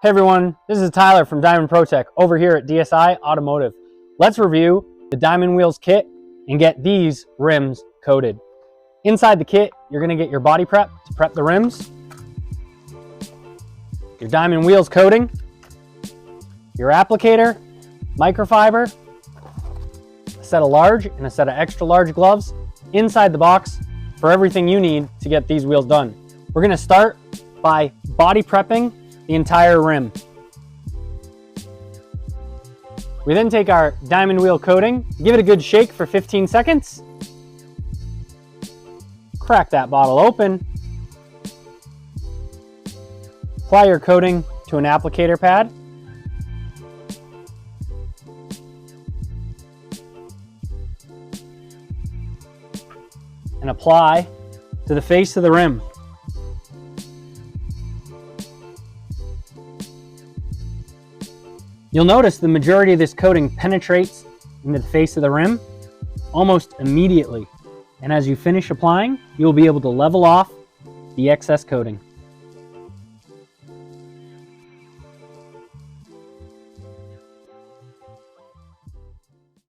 Hey everyone, this is Tyler from Diamond ProTech over here at DSI Automotive. Let's review the Diamond Wheels kit and get these rims coated. Inside the kit, you're going to get your body prep to prep the rims, your Diamond Wheels coating, your applicator, microfiber, a set of large and a set of extra large gloves inside the box for everything you need to get these wheels done. We're going to start by body prepping the entire rim. We then take our diamond wheel coating, give it a good shake for 15 seconds, crack that bottle open, apply your coating to an applicator pad, and apply to the face of the rim. You'll notice the majority of this coating penetrates into the face of the rim almost immediately. And as you finish applying, you'll be able to level off the excess coating.